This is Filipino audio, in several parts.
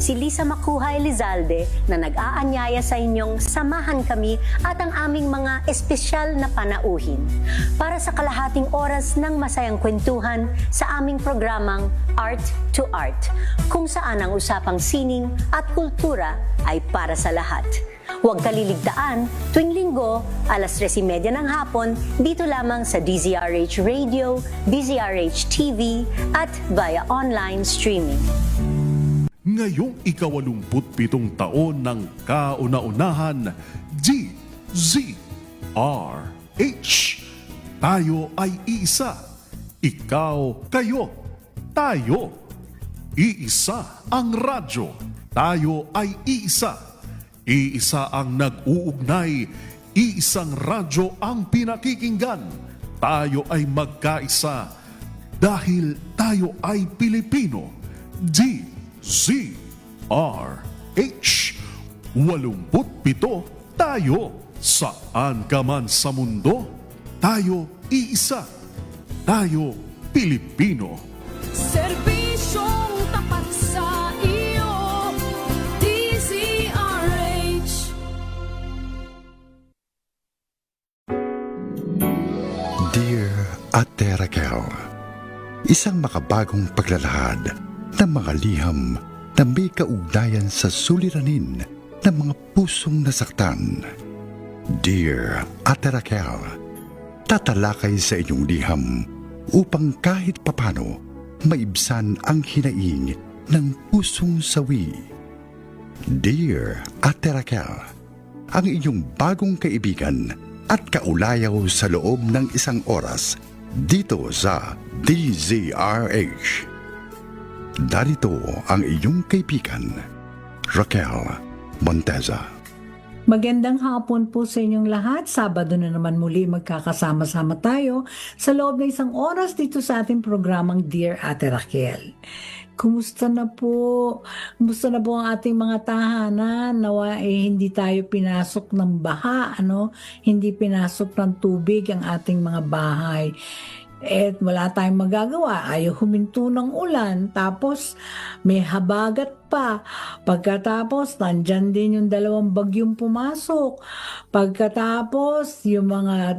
si Lisa Makuha Elizalde na nag-aanyaya sa inyong samahan kami at ang aming mga espesyal na panauhin para sa kalahating oras ng masayang kwentuhan sa aming programang Art to Art, kung saan ang usapang sining at kultura ay para sa lahat. Huwag kaliligtaan, tuwing linggo, alas 3:30 ng hapon, dito lamang sa DZRH Radio, DZRH TV, at via online streaming. Ngayong ika-87 taon ng kauna-unahan, DZRH. Tayo ay iisa. Ikaw, kayo, tayo. Iisa ang radyo. Tayo ay iisa. Iisa ang nag-uugnay, iisang radyo ang pinakikinggan. Tayo ay magkaisa dahil tayo ay Pilipino. DZRH 87 tayo. Saan ka man sa mundo, tayo iisa. Tayo Pilipino. Serbisyong tapat sa iyo, DZRH. Dear Ate Raquel, isang makabagong paglalahad ng mga liham na may kaugnayan sa suliranin ng mga pusong nasaktan. Dear Ate Raquel, tatalakay sa inyong liham upang kahit papano maibsan ang hinaing ng pusong sawi. Dear Ate Raquel, ang inyong bagong kaibigan at kaulayaw sa loob ng isang oras dito sa DZRH. Darito ang inyong kaibigan, Raquel Monteza. Magandang hapon po sa inyong lahat. Sabado na naman muli magkakasama-sama tayo sa loob ng isang oras dito sa ating programang Dear Ate Raquel. Kumusta na po? Kumusta na po ang ating mga tahanan? Nawa hindi tayo pinasok ng baha, Hindi pinasok ng tubig ang ating mga bahay. Wala tayong magagawa. Ayaw huminto ng ulan. Tapos may habagat pa. Pagkatapos, nandyan din yung 2 bagyong pumasok. Pagkatapos, yung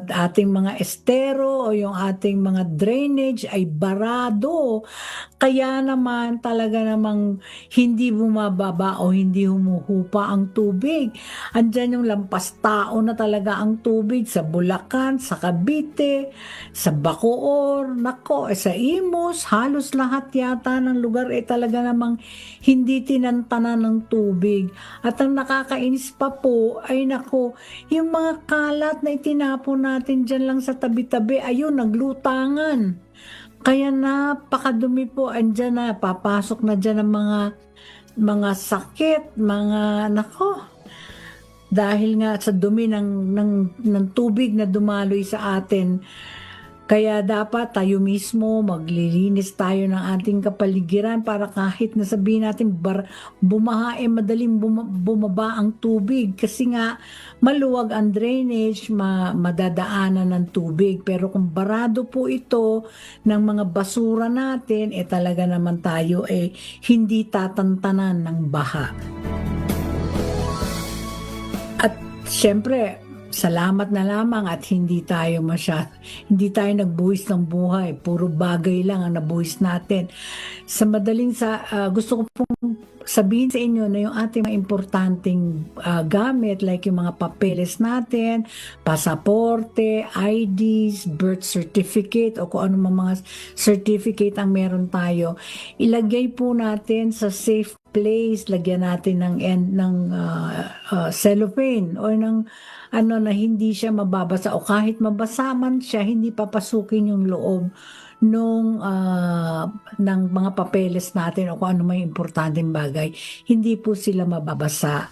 ating mga estero o yung ating mga drainage ay barado. Kaya naman talaga namang hindi bumababa o hindi humuhupa ang tubig. Andyan yung lampas tao na talaga ang tubig sa Bulacan, sa Cavite, sa Bacoor, sa Imus, halos lahat yata ng lugar talaga namang hindi tinantanan ng tubig. At ang nakakainis pa po ay yung mga kalat na itinapon natin dyan lang sa tabi-tabi, ayun, naglutangan. Kaya napakadumi po, andyan na, papasok na dyan ang mga sakit, dahil nga sa dumi ng tubig na dumaloy sa atin. Kaya dapat tayo mismo maglilinis tayo ng ating kapaligiran para kahit na sabihin natin bumaha, madaling bumaba ang tubig kasi nga maluwag ang drainage, madadaanan ng tubig. Pero kung barado po ito ng mga basura natin, talaga naman tayo hindi tatantanan ng baha. At syempre, salamat na lamang at hindi tayo nagbuhis ng buhay. Puro bagay lang ang nabuhis natin. Gusto ko pong sabihin sa inyo na yung ating mga importanteng gamit like yung mga papeles natin, pasaporte, IDs, birth certificate o kung ano mga certificate ang meron tayo, ilagay po natin sa safe place, lagyan natin ng cellophane o ng na hindi siya mababasa o kahit mabasa man siya, hindi papasukin yung loob ng mga papeles natin o kung ano may importanteng bagay, hindi po sila mababasa.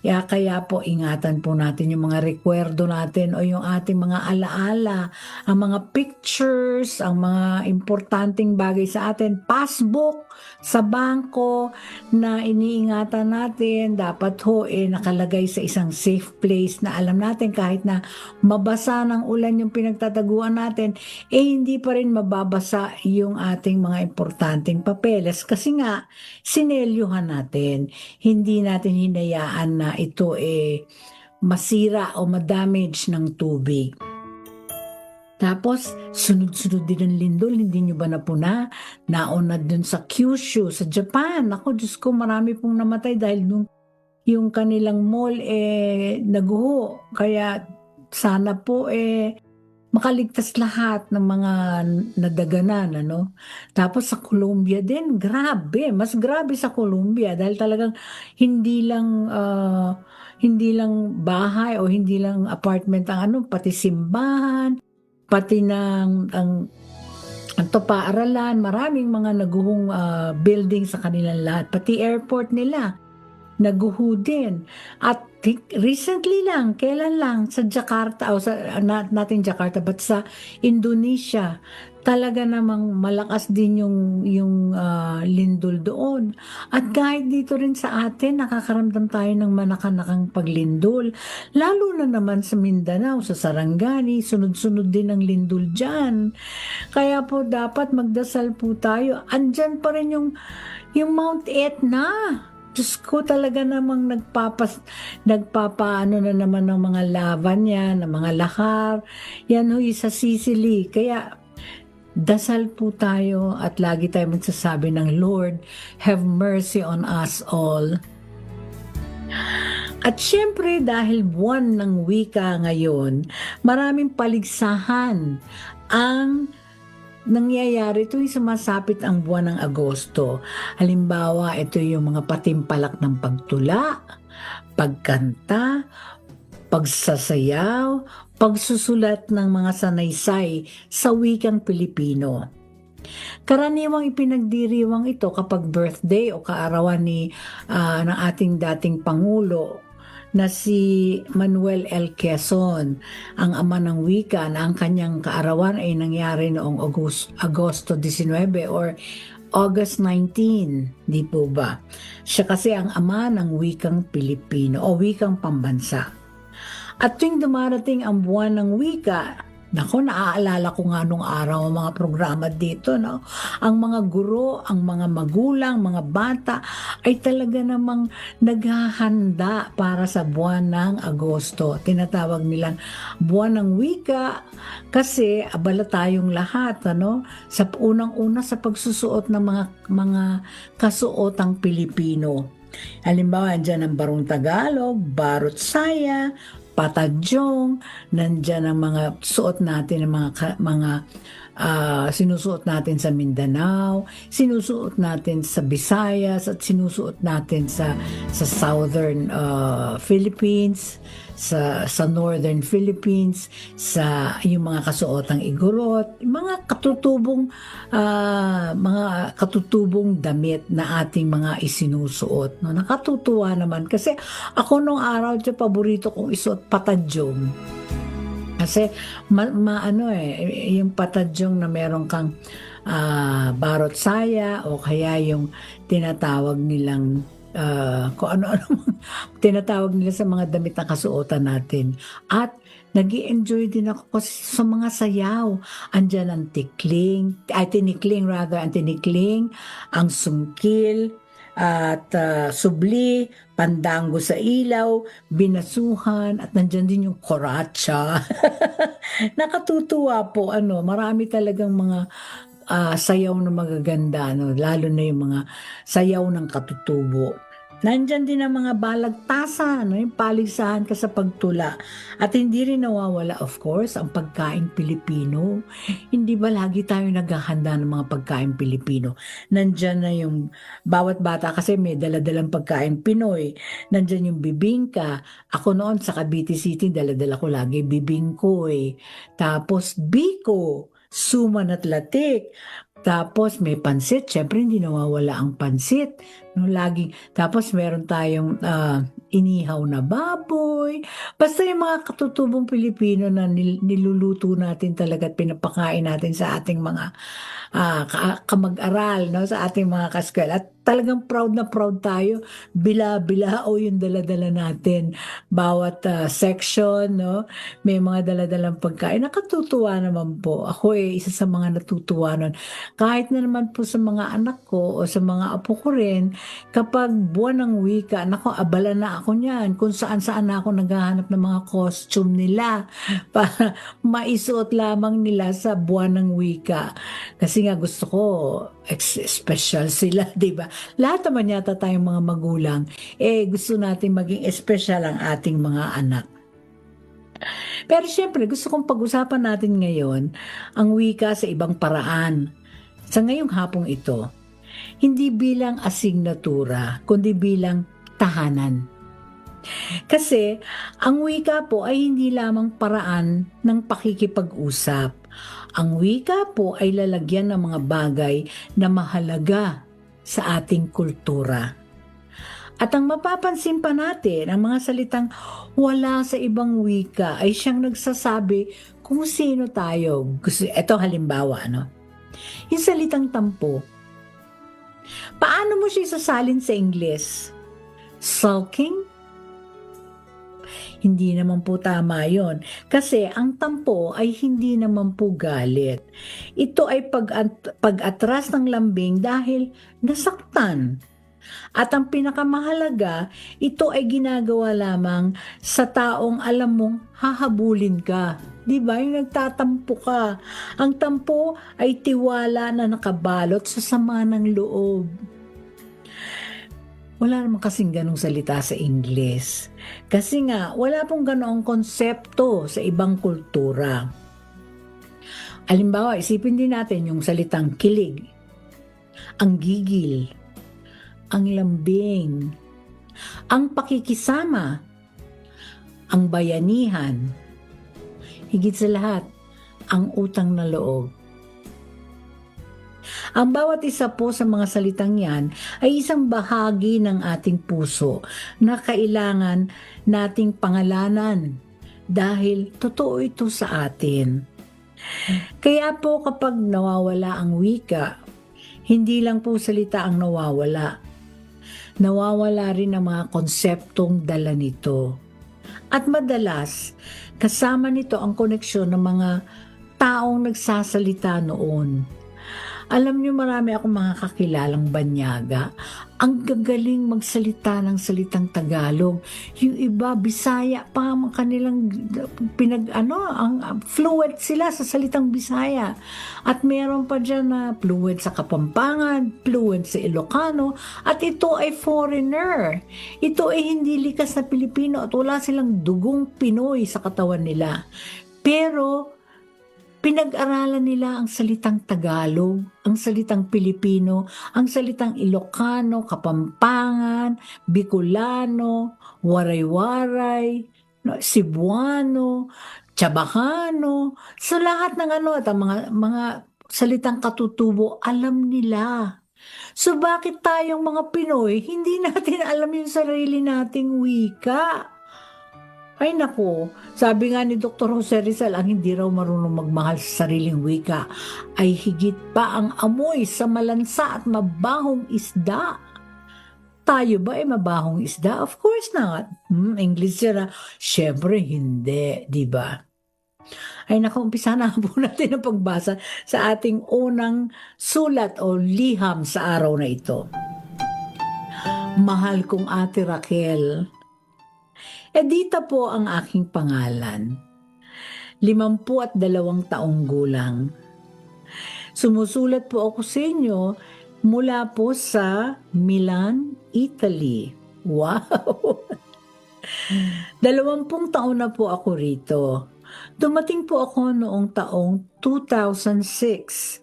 Kaya po ingatan po natin yung mga rekwerdo natin o yung ating mga alaala, ang mga pictures, ang mga importanteng bagay sa atin, passbook sa bangko na iniingatan natin, dapat ho nakalagay sa isang safe place na alam natin kahit na mabasa ng ulan yung pinagtataguan natin, hindi pa rin mababasa yung ating mga importanteng papeles kasi nga sinelyuhan natin. Hindi natin hinayaan na ito masira o madamage ng tubig. Tapos, sunod-sunod din ang lindol, hindi nyo ba napuna? Nauna dun sa Kyushu, sa Japan. Ako, Diyos ko, marami pong namatay dahil yung kanilang mall naguho. Kaya sana po makaligtas lahat ng mga nadaganan, ano? Tapos sa Colombia din, grabe, mas grabe sa Colombia dahil talagang hindi lang bahay o hindi lang apartment ang pati simbahan, pati ang paaralan, maraming mga naguhong building sa kanilang lahat, pati airport nila naguho din. At recently lang, kailan lang, sa Jakarta, o sa, natin Jakarta, but sa Indonesia, talaga namang malakas din yung lindol doon. At kahit dito rin sa atin, nakakaramdam tayo ng manakanakang paglindol. Lalo na naman sa Mindanao, sa Sarangani, sunod-sunod din ang lindol dyan. Kaya po dapat magdasal po tayo. Andyan pa rin yung Mount Etna. Diyos ko, talaga namang nagpapaano na naman ng mga lava niya, ng mga lahar. Yan ho, sa Sicily. Kaya, dasal po tayo at lagi tayo magsasabi ng Lord, have mercy on us all. At syempre, dahil buwan ng wika ngayon, maraming paligsahan ang nangyayari tuwing sumasapit ang buwan ng Agosto. Halimbawa, ito yung mga patimpalak ng pagtula, pagkanta, pagsasayaw, pagsusulat ng mga sanaysay sa wikang Pilipino. Karaniwang ipinagdiriwang ito kapag birthday o kaarawan ng ating dating Pangulo na si Manuel L. Quezon, ang ama ng wika, na ang kanyang kaarawan ay nangyari noong Agosto 19 or August 19, di po ba? Siya kasi ang ama ng wikang Pilipino o wikang pambansa. At tuwing dumarating ang buwan ng wika, nako, naaalala ko nga nung araw ang mga programa dito, no? Ang mga guro, ang mga magulang, mga bata ay talaga namang naghahanda para sa buwan ng Agosto. Tinatawag nilang buwan ng wika kasi abala tayong lahat, ano? Sa unang-una sa pagsusuot ng mga kasuotang Pilipino. Halimbawa, andyan ang Barong Tagalog, Barot Saya, Patadyong, nandyan ang mga suot natin, ang mga sinusuot natin sa Mindanao, sinusuot natin sa Visayas, at sinusuot natin sa Southern Philippines, sa Northern Philippines, sa yung mga kasuotang igorot, mga katutubong damit na ating mga isinusuot. No? Nakatutuwa naman kasi ako nung araw paborito kong isuot patadyong. Kasi yung patadyong na meron kang barot saya o kaya yung tinatawag nilang kung ano-ano tinatawag nila sa mga damit na kasuotan natin. At nag-i-enjoy din ako kasi sa mga sayaw. Andyan ang tinikling, ang sungkil, at subli, pandango sa ilaw, binasuhan, at nandyan din yung koratsa. Nakatutuwa po, marami talagang mga sayaw na magaganda, lalo na yung mga sayaw ng katutubo. Nandyan din ang mga balagtasan, yung paligsahan ka sa pagtula. At hindi rin nawawala, of course, ang pagkain Pilipino. Hindi ba lagi tayo naghahanda ng mga pagkain Pilipino? Nandyan na yung bawat bata kasi may daladalang pagkain Pinoy. Nandyan yung bibingka. Ako noon sa Cavite City, daladala ko lagi bibingko Tapos biko, suman at latik. Tapos may pansit, syempre hindi nawawala ang pansit. Tapos meron tayong inihaw na baboy, basta yung mga katutubong Pilipino na niluluto natin talaga at pinapakain natin sa ating mga kamag-aral, no, sa ating mga kaskwel. At talagang proud na proud tayo, bila-bilao yung dala-dala natin. Bawat section, no, may mga dala-dalang pagkain. Nakatutuwa naman po. Ako isa sa mga natutuwa nun. Kahit na naman po sa mga anak ko o sa mga apo ko rin, kapag buwan ng wika, nako, abala na ako niyan. Kung saan-saan na ako naghahanap ng mga costume nila para maisuot lamang nila sa buwan ng wika. Kasi nga gusto ko, special sila, di ba? Lahat naman yata tayong mga magulang, gusto natin maging special ang ating mga anak. Pero syempre, gusto kong pag-usapan natin ngayon ang wika sa ibang paraan. Sa ngayong hapong ito, hindi bilang asignatura, kundi bilang tahanan. Kasi ang wika po ay hindi lamang paraan ng pakikipag-usap. Ang wika po ay lalagyan ng mga bagay na mahalaga sa ating kultura. At ang mapapansin pa natin, ang mga salitang wala sa ibang wika ay siyang nagsasabi kung sino tayo. Ito halimbawa, no? Yung salitang tampo. Paano mo siya isasalin sa Ingles? Sulking? Hindi naman po tama yon. Kasi ang tampo ay hindi naman po galit. Ito ay pag-atras ng lambing dahil nasaktan. At ang pinakamahalaga, ito ay ginagawa lamang sa taong alam mong hahabulin ka. Di ba? Yung nagtatampo ka. Ang tampo ay tiwala na nakabalot sa sama ng loob. Wala naman kasing ganong salita sa Ingles. Kasi nga, wala pong ganoong konsepto sa ibang kultura. Halimbawa, isipin din natin yung salitang kilig, ang gigil, ang lambing, ang pakikisama, ang bayanihan, higit sa lahat, ang utang na loob. Ang bawat isa po sa mga salitang yan ay isang bahagi ng ating puso na kailangan nating pangalanan dahil totoo ito sa atin. Kaya po kapag nawawala ang wika, hindi lang po salita ang nawawala. Nawawala rin ang mga konseptong dala nito. At madalas, kasama nito ang koneksyon ng mga taong nagsasalita noon. Alam niyo, marami akong mga kakilalang banyaga. Ang gagaling magsalita ng salitang Tagalog. Yung iba, Bisaya pa ang kanilang ang fluent sila sa salitang Bisaya. At meron pa dyan na fluent sa Kapampangan, fluent sa Ilocano, at ito ay foreigner. Ito ay hindi likas na Pilipino at wala silang dugong Pinoy sa katawan nila. Pero pinag-aralan nila ang salitang Tagalog, ang salitang Pilipino, ang salitang Ilocano, Kapampangan, Bicolano, Waray-Waray, Cebuano, Chabacano. So lahat ng at ang mga salitang katutubo, alam nila. So bakit tayong mga Pinoy, hindi natin alam yung sarili nating wika? Ay nako, sabi nga ni Dr. Jose Rizal, ang hindi raw marunong magmahal sa sariling wika ay higit pa ang amoy sa malansa at mabahong isda. Tayo ba ay mabahong isda? Of course not. English sila. Siyempre hindi, di ba? Ay nako, umpisa na po natin ang pagbasa sa ating unang sulat o liham sa araw na ito. Mahal kong Ate Raquel, Edita po ang aking pangalan. 52 taong gulang. Sumusulat po ako sa inyo mula po sa Milan, Italy. Wow! 20 taon na po ako rito. Dumating po ako noong taong 2006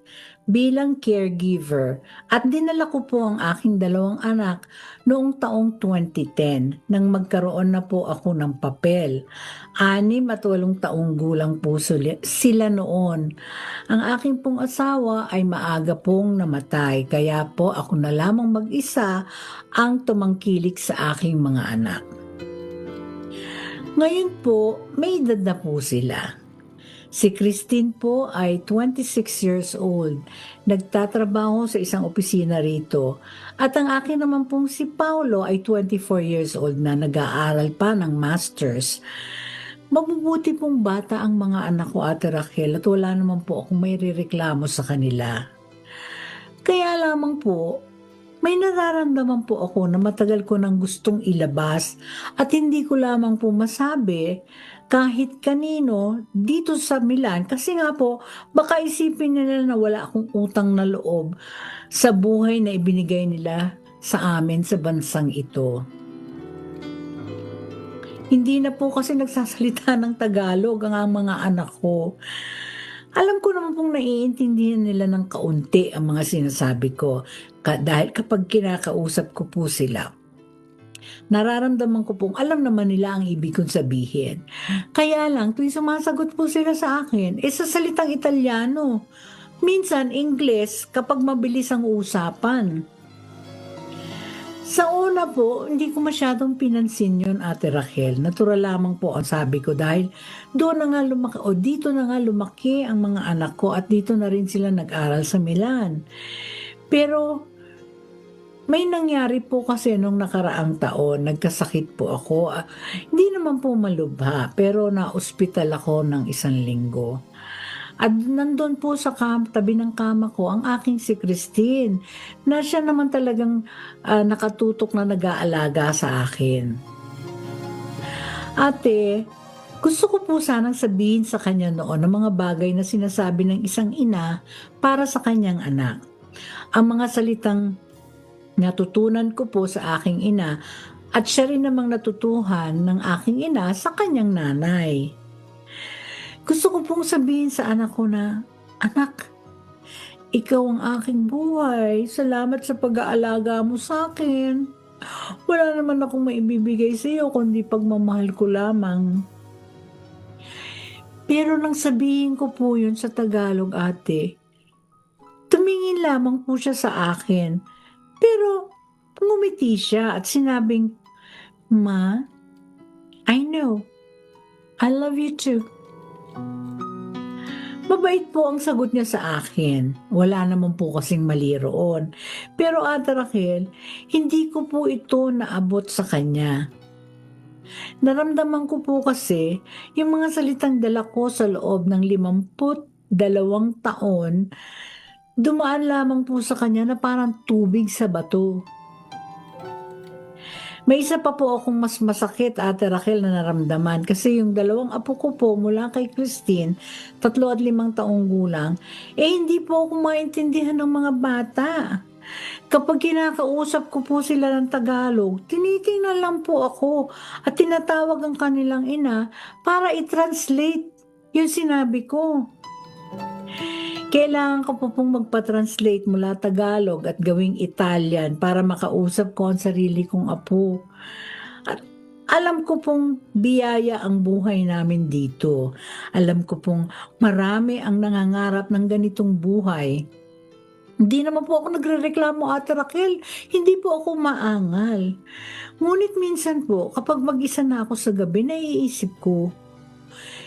bilang caregiver at dinala ko po ang aking 2 anak noong taong 2010 nang magkaroon na po ako ng papel. 6 at 8 taong gulang po sila noon. Ang aking pong asawa ay maaga pong namatay kaya po ako na lamang mag-isa ang tumangkilik sa aking mga anak. Ngayon po, may edad na po sila. Si Christine po ay 26 years old. Nagtatrabaho sa isang opisina rito. At ang akin naman pong si Paulo ay 24 years old na nag-aaral pa ng masters. Mabubuti pong bata ang mga anak ko, Ate Raquel, at wala naman po akong may rireklamo sa kanila. Kaya lamang po, may nararamdaman po ako na matagal ko nang gustong ilabas at hindi ko lamang po masabi kahit kanino dito sa Milan kasi nga po baka isipin nila na wala akong utang na loob sa buhay na ibinigay nila sa amin sa bansang ito. Hindi na po kasi nagsasalita ng Tagalog ang mga anak ko. Alam ko naman pong naiintindihan nila ng kaunti ang mga sinasabi ko dahil kapag kinakausap ko po sila, nararamdaman ko pong alam naman nila ang ibig kong sabihin. Kaya lang, tuwing sumasagot po sila sa akin, sa salitang Italiano. Minsan, Ingles kapag mabilis ang usapan. Sa una po, hindi ko masyadong pinansin yun, Ate Raquel. Natural lamang po ang sabi ko dahil doon na nga lumaki, o dito na nga lumaki ang mga anak ko at dito na rin sila nag-aral sa Milan. Pero may nangyari po kasi nung nakaraang taon, nagkasakit po ako. Hindi naman po malubha, pero na-ospital ako ng 1 linggo. At nandun po sa tabi ng kama ko ang aking si Christine, na siya naman talagang nakatutok na nag-aalaga sa akin. Ate, gusto ko po sanang sabihin sa kanya noon ang mga bagay na sinasabi ng isang ina para sa kanyang anak. Ang mga salitang natutunan ko po sa aking ina at siya rin namang natutuhan ng aking ina sa kanyang nanay. Gusto ko pong sabihin sa anak ko na, anak, ikaw ang aking buhay. Salamat sa pag-aalaga mo sa akin. Wala naman akong maibibigay sa iyo kundi pagmamahal ko lamang. Pero nang sabihin ko po yun sa Tagalog, ate, tumingin lamang po siya sa akin. Pero ngumiti siya at sinabing, Ma, I know. I love you too. Mabait po ang sagot niya sa akin. Wala naman po kasing mali roon. Pero Ate Raquel, hindi ko po ito naabot sa kanya. Naramdaman ko po kasi yung mga salitang dala ko sa loob ng 52 taon, dumaan lamang po sa kanya na parang tubig sa bato. May isa pa po akong mas masakit, Ate Raquel, na naramdaman kasi yung 2 apo ko po mula kay Christine, 3 at 5 taong gulang, hindi po ako maintindihan ng mga bata. Kapag kinakausap ko po sila ng Tagalog, tinitingnan lang po ako at tinatawag ang kanilang ina para i-translate yung sinabi ko. Kailangan ko po pong magpa-translate mula Tagalog at gawing Italian para makausap ko ang sarili kong apo. At alam ko pong biyaya ang buhay namin dito. Alam ko pong marami ang nangangarap ng ganitong buhay. Hindi naman po ako nagrereklamo, Ate Raquel. Hindi po ako maangal. Ngunit minsan po, kapag mag-isa na ako sa gabi, naiisip ko,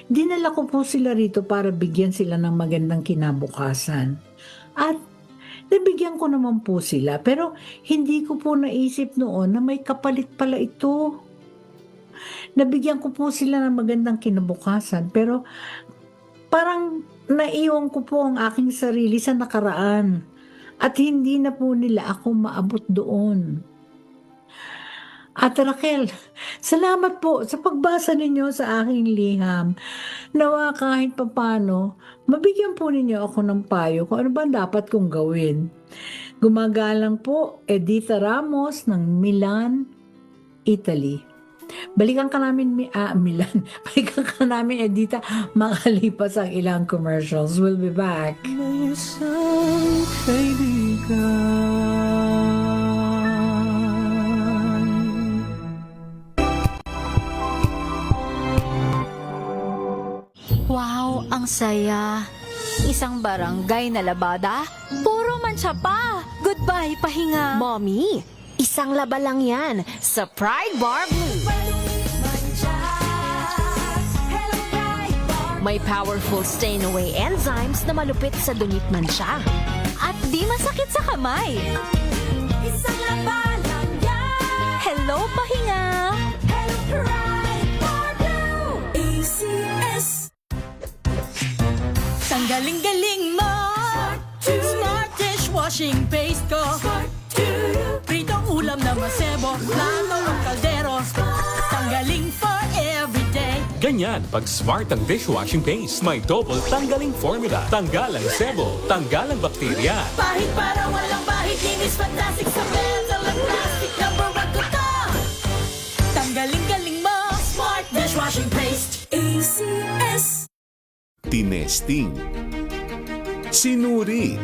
dinala ko po sila rito para bigyan sila ng magandang kinabukasan. At nabigyan ko naman po sila, pero hindi ko po naisip noon na may kapalit pala ito. Nabigyan ko po sila ng magandang kinabukasan, pero parang naiwan ko po ang aking sarili sa nakaraan at hindi na po nila ako maabot doon. Ate Raquel, salamat po sa pagbasa ninyo sa aking liham. Nawa kahit papano, mabigyan po ninyo ako ng payo kung ano ba dapat kong gawin. Gumagalang po, Edita Ramos ng Milan, Italy. Balikan ka namin, Milan. Balikan ka namin, Edita, makalipas ang ilang commercials. We'll be back. May isang kaibigan. Wow, ang saya. Isang barangay na labada, puro mancha pa. Goodbye, pahinga. Mommy, isang laba lang yan sa Pride Bar Blue. May powerful stain-away enzymes na malupit sa dunit mansya. At di masakit sa kamay. Isang labanan yan. Hello, pahinga! Hello, Pride for Blue. ACS. Tanggaling-galing mo. Smart dishwashing paste ko. Pritong ulam na masebo, plato o kaldero. Tanggaling for everyday. Ganyan pag smart ang dishwashing paste. May double tanggaling formula. Tanggal ang sebo, tanggal ang bakterya. Pahit para walang bahid, linis fantastic sa metal at plastic. Number 1 ko to. Tanggaling-galing mo. Smart dishwashing paste. ACS. Tinesting, sinuri,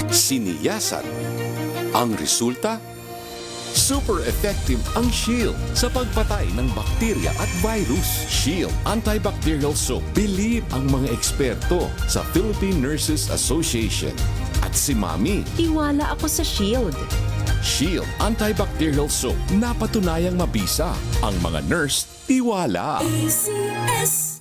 siniyasan. Ang resulta? Super effective ang Shield sa pagpatay ng bakterya at virus. Shield Antibacterial Soap. Believe ang mga eksperto sa Philippine Nurses Association. At si Mami. Tiwala ako sa Shield. Shield Antibacterial Soap. Napatunayang mabisa. Ang mga nurse, tiwala. ACS.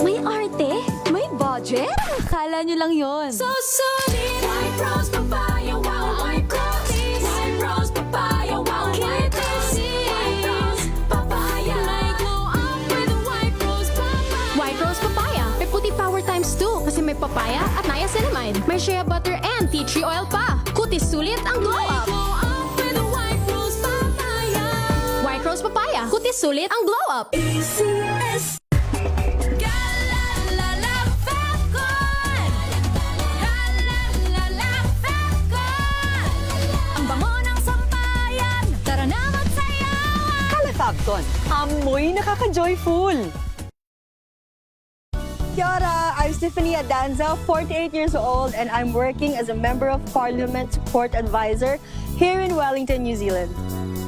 May arte? May budget? Akala nyo lang yon. So solid. White Rose Papaya. Wow, White Rose. White Rose Papaya. Wow, White Rose. White Rose Papaya. May glow up with White Rose Papaya. White Rose Papaya. May puti power times 2 kasi may papaya at niacinamide. May shea butter and tea tree oil pa. Kutis sulit ang glow up. Glow up with White Rose Papaya. White Rose Papaya. Kutis sulit ang glow up. ACS. Calefacton. Amoy nakaka-joyful. Kiara, I'm Stephanie Adanza, 48 years old, and I'm working as a Member of Parliament Support Advisor here in Wellington, New Zealand.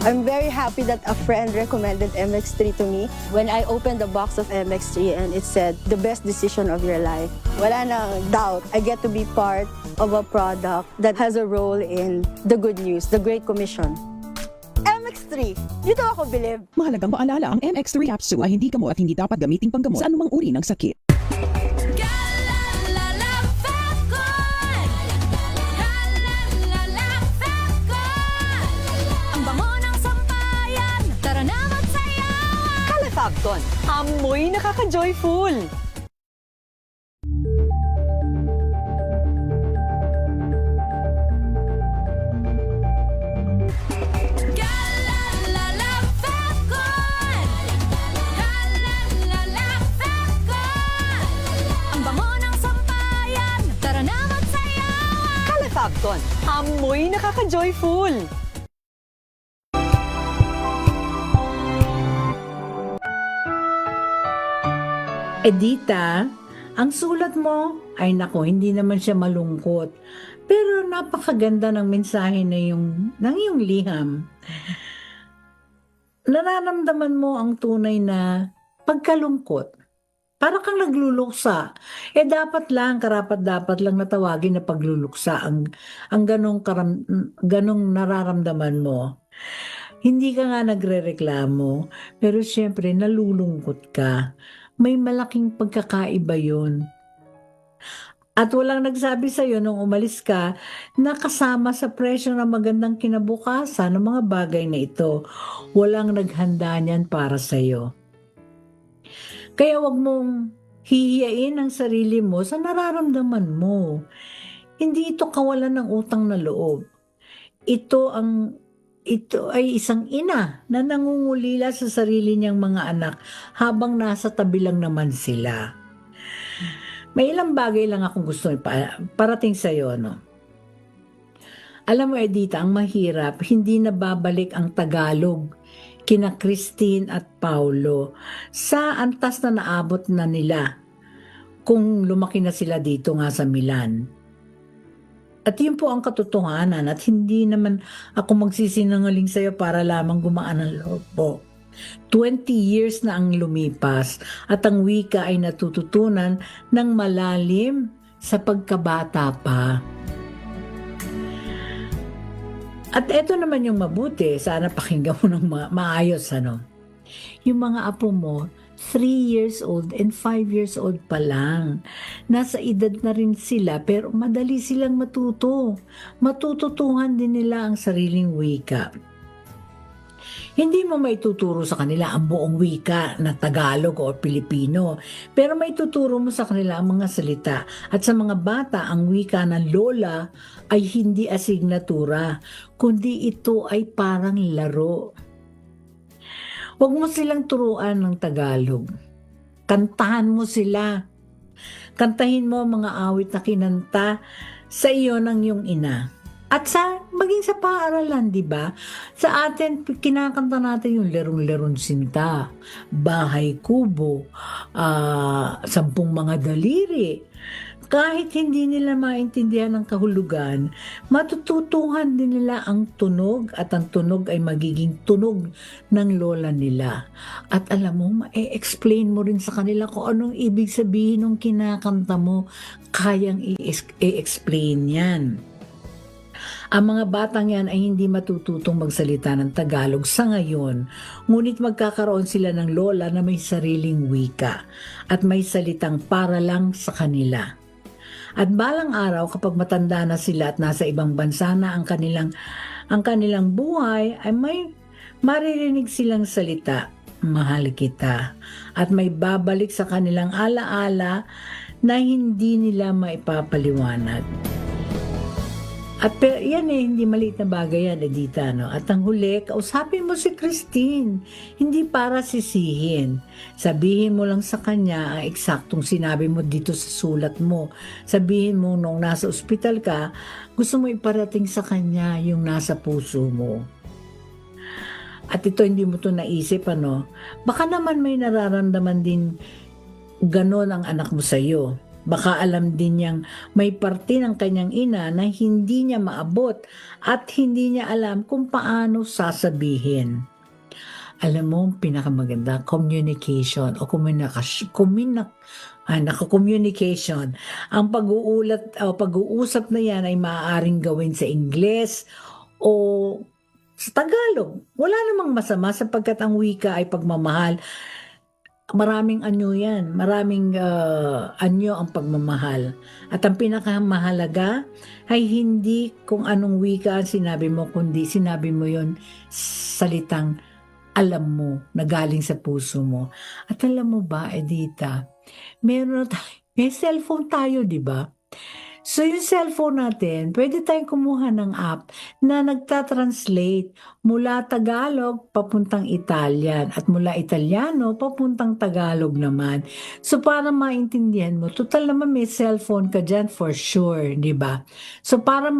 I'm very happy that a friend recommended MX3 to me. When I opened the box of MX3 and it said, the best decision of your life, wala nang doubt. I get to be part of a product that has a role in the good news, the Great Commission. MX3, dito ako bilib. Mahalagang paalala, ang MX3 capsule ay hindi gamot at hindi dapat gamiting panggamot sa anumang uri ng sakit. Calefacton. Amoy nakaka-joyful. Calefacton. Amoy nakaka-joyful. Edita, ang sulat mo ay nako, hindi naman siya malungkot. Pero napakaganda ng mensahe ng iyong liham. Nararamdaman mo ang tunay na pagkalungkot. Para kang nagluluksa. Dapat lang, karapat-dapat lang natawagin na pagluluksa ang ganong nararamdaman mo. Hindi ka nga nagrereklamo, pero siyempre nalulungkot ka. May malaking pagkakaiba yun. At walang nagsabi sa'yo nung umalis ka na kasama sa presyo ng magandang kinabukasan ng mga bagay na ito. Walang naghanda niyan para sa'yo. Kaya wag mong hihiyain ang sarili mo sa nararamdaman mo. Hindi ito kawalan ng utang na loob. Ito ay isang ina na nangungulila sa sarili niyang mga anak habang nasa tabi lang naman sila. May ilang bagay lang akong gusto parating sa iyo, no? Alam mo, Edita, ang mahirap, hindi na babalik ang Tagalog kina Christine at Paulo sa antas na naabot na nila kung lumaki na sila dito nga sa Milan. At yun po ang katotohanan at hindi naman ako magsisinungaling sa iyo para lamang gumaan ang loob po. 20 years na ang lumipas at ang wika ay natututunan ng malalim sa pagkabata pa. At eto naman yung mabuti, sana pakinggan mo ng maayos, ano? Yung mga apo mo, 3 years old and 5 years old pa lang. Nasa edad na rin sila pero madali silang matuto. Matututuhan din nila ang sariling wika. Hindi mo maituturo sa kanila ang buong wika na Tagalog o Pilipino, pero maituturo mo sa kanila ang mga salita. At sa mga bata, ang wika ng lola ay hindi asignatura, kundi ito ay parang laro. Huwag mo silang turuan ng Tagalog. Kantahan mo sila. Kantahin mo ang mga awit na kinanta sa iyo ng iyong ina. At maging sa paaralan, di ba? Sa atin, kinakanta natin yung Lerong-Lerong Sinta, Bahay Kubo, 10 Mga Daliri. Kahit hindi nila maintindihan ang kahulugan, matututuhan din nila ang tunog at ang tunog ay magiging tunog ng lola nila. At alam mo, ma-explain mo rin sa kanila kung anong ibig sabihin ng kinakanta mo, kayang i-explain yan. Ang mga batang yan ay hindi matututong magsalita ng Tagalog sa ngayon, ngunit magkakaroon sila ng lola na may sariling wika at may salitang para lang sa kanila. At balang araw kapag matanda na sila at nasa ibang bansa na ang kanilang buhay ay may maririnig silang salita, mahal kita, at may babalik sa kanilang alaala na hindi nila maipapaliwanag. At yan hindi maliit na bagay yan, Edita, no? At ang huli, kausapin mo si Christine, hindi para sisihin. Sabihin mo lang sa kanya ang eksaktong sinabi mo dito sa sulat mo. Sabihin mo nung nasa ospital ka, gusto mo iparating sa kanya yung nasa puso mo. At ito hindi mo to naisip, ano? Baka naman may nararamdaman din ganon ang anak mo sa'yo. Baka alam din niyang may parte ng kanyang ina na hindi niya maabot at hindi niya alam kung paano sasabihin. Alam mo, pinakamaganda, communication o communication. Ang pag-uusap na yan ay maaaring gawin sa Ingles o sa Tagalog. Wala namang masama sapagkat ang wika ay pagmamahal. Maraming anyo yan. Maraming anyo ang pagmamahal. At ang pinakamahalaga ay hindi kung anong wika ang sinabi mo, kundi sinabi mo yon salitang alam mo na galing sa puso mo. At alam mo ba, Edita, may cellphone tayo, di ba? So yung cellphone natin, pwede tayong kumuha ng app na nagtatranslate mula Tagalog papuntang Italian at mula Italiano papuntang Tagalog naman. So para maintindihan mo, total naman may cellphone ka dyan for sure, di ba? So para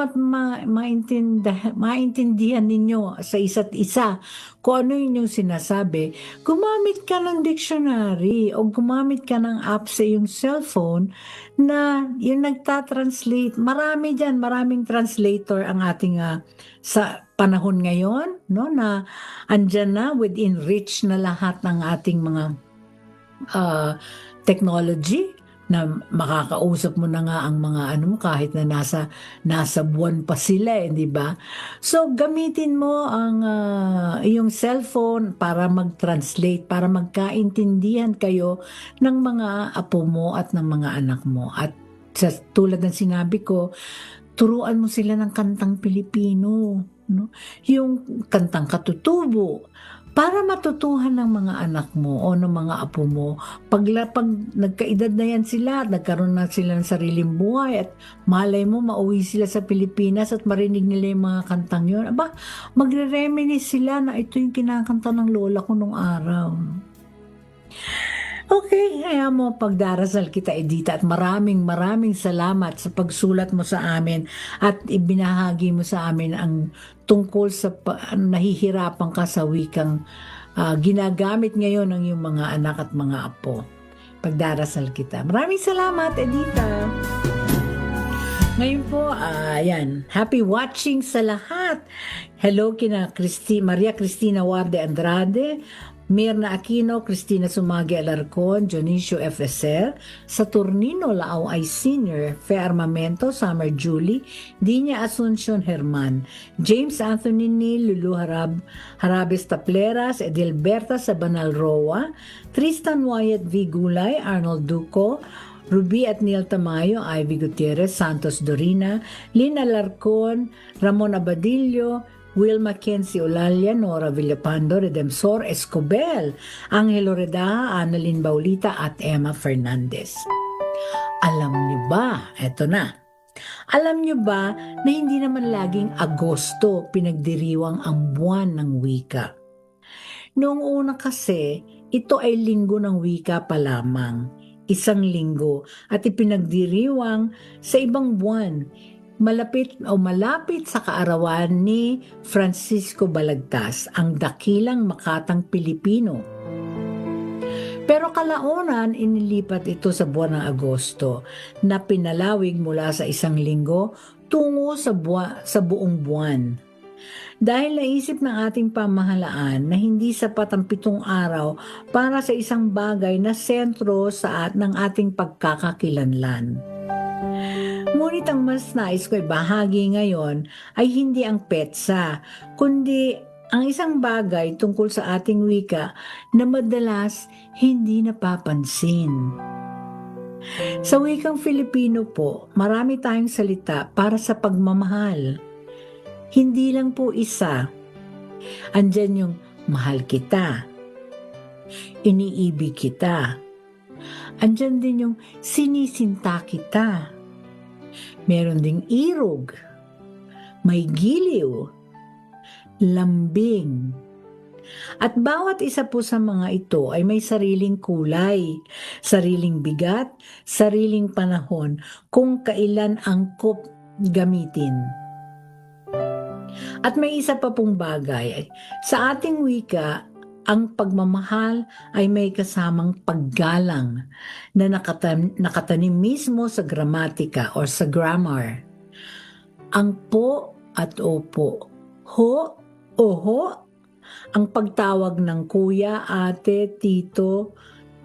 maintindihan ninyo sa isa't isa kung ano yung sinasabi, gumamit ka ng dictionary o gumamit ka ng app sa iyong cellphone na yung nagtatranslate. Marami dyan, maraming translator ang ating sa panahon ngayon, no, na andyan na within reach na lahat ng ating mga technology na makakausap mo na nga ang mga kahit na nasa buwan pa sila, di ba? So gamitin mo ang iyong cellphone para mag-translate, para magkaintindihan kayo ng mga apo mo at ng mga anak mo. At tulad ng sinabi ko, turuan mo sila ng kantang Pilipino, no? Yung kantang katutubo, para matutuhan ng mga anak mo o ng mga apo mo. Pag nagkaedad na yan sila, nagkaroon na sila ng sariling buhay at malay mo, mauwi sila sa Pilipinas at marinig nila yung mga kantang yun. Aba, magre-reminisce sila na ito yung kinakanta ng lola ko nung araw. Okay, kaya mo pagdarasal kita, Edita, at maraming salamat sa pagsulat mo sa amin at ibinahagi mo sa amin ang tungkol sa nahihirapan ka sa wikang ginagamit ngayon ng iyong mga anak at mga apo. Pagdarasal kita. Maraming salamat, Edita. Ngayon po, happy watching sa lahat. Hello kina Maria Cristina Warde Andrade, Mirna Aquino, Cristina Sumagi Alarcon, Dionisio F.S.R., Saturnino Lao ay Senior, Fe Armamento, Summer Julie, Dinya Asuncion Herman, James Anthony Neal, Lulu Harabes Tapleras, Edilberta Sabanal Roa, Tristan Wyatt V. Gulay, Arnold Duco, Ruby at Neil Tamayo, Ivy Gutierrez, Santos Dorina, Lina Larcon, Ramon Abadillo, Will Mackenzie Olalia, Nora Villapando, Redemsor Escobel, Angelo Redaha, Annalyn Baulita at Emma Fernandez. Alam niyo ba, eto na, alam niyo ba na hindi naman laging Agosto pinagdiriwang ang buwan ng wika? Noong una kasi, ito ay linggo ng wika pa lamang, isang linggo at ipinagdiriwang sa ibang buwan, malapit sa kaarawan ni Francisco Balagtas, ang dakilang makatang Pilipino. Pero kalaunan inilipat ito sa buwan ng Agosto na pinalawig mula sa isang linggo tungo sa buong buwan. Dahil naisip ng ating pamahalaan na hindi sapat ang 7 araw para sa isang bagay na sentro ng ating pagkakakilanlan. Ngunit ang mas nais ko ibahagi ngayon ay hindi ang petsa, kundi ang isang bagay tungkol sa ating wika na madalas hindi napapansin. Sa wikang Filipino po, marami tayong salita para sa pagmamahal. Hindi lang po isa. Andyan yung mahal kita, iniibig kita. Andyan din yung sinisinta kita. Meron ding irog, may giliw, lambing. At bawat isa po sa mga ito ay may sariling kulay, sariling bigat, sariling panahon kung kailan angkop gamitin. At may isa pa pong bagay, sa ating wika, ang pagmamahal ay may kasamang paggalang na nakatanim mismo sa gramatika o sa grammar. Ang po at opo, ho o ho, ang pagtawag ng kuya, ate, tito,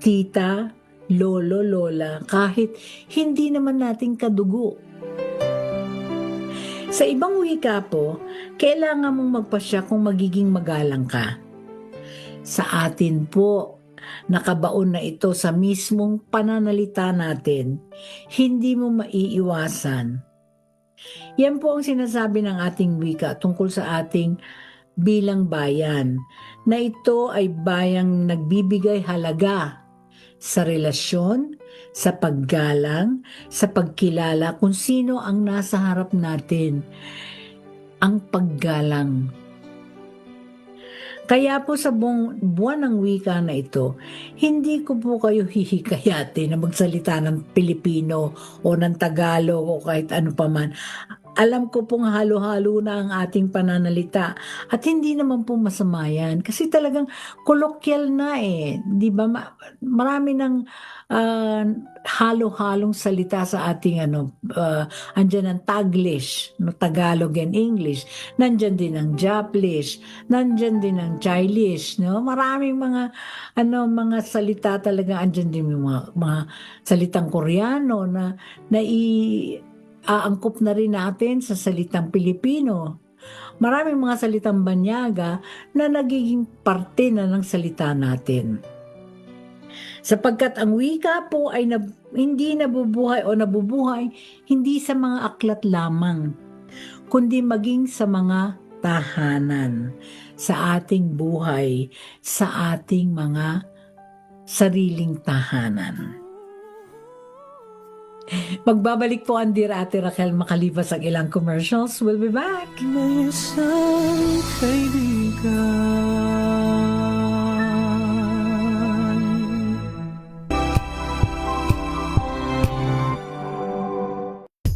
tita, lolo, lola, kahit hindi naman nating kadugo. Sa ibang wika po, kailangan mong magpasya kung magiging magalang ka. Sa atin po, nakabaon na ito sa mismong pananalita natin. Hindi mo maiiwasan. Yan po ang sinasabi ng ating wika tungkol sa ating bilang bayan, na ito ay bayang nagbibigay halaga sa relasyon, sa paggalang, sa pagkilala kung sino ang nasa harap natin. Ang paggalang. Kaya po sa buwan ng wika na ito, hindi ko po kayo hihikayati na magsalita ng Pilipino o ng Tagalog o kahit ano paman. Alam ko pong halo-halo na ang ating pananalita at hindi naman po masama yan kasi talagang kolokyal na di ba? Marami ng halo-halong salita sa ating andyan ang Taglish, Tagalog and English, nandyan din ang Japlish, nandyan din ang Chilish, maraming mga mga salita talaga, andyan din yung mga salitang Koreano na aangkop na rin natin sa salitang Pilipino. Maraming mga salitang Banyaga na nagiging parte na ng salita natin. Sapagkat ang wika po ay hindi nabubuhay o nabubuhay hindi sa mga aklat lamang, kundi maging sa mga tahanan, sa ating buhay, sa ating mga sariling tahanan. Magbabalik po ang Dear Ate Raquel makalipas ang ilang commercials. We'll be back. May isang kaibigan.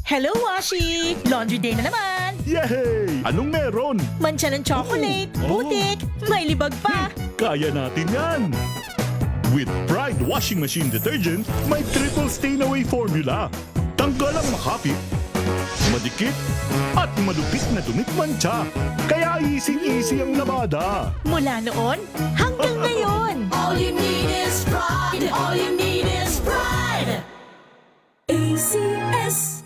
Hello, Washi! Laundry day na naman! Yay! Anong meron? Mancha ng chocolate, putik, may libag pa! Kaya natin yan! With Pride Washing Machine Detergent, may triple stain away formula. Tanggal ang makapit, madikit at malupit na dumikmantsa. Kaya easy-easy ang labada. Mula noon hanggang ngayon. All you need is pride. All you need is pride. ACS.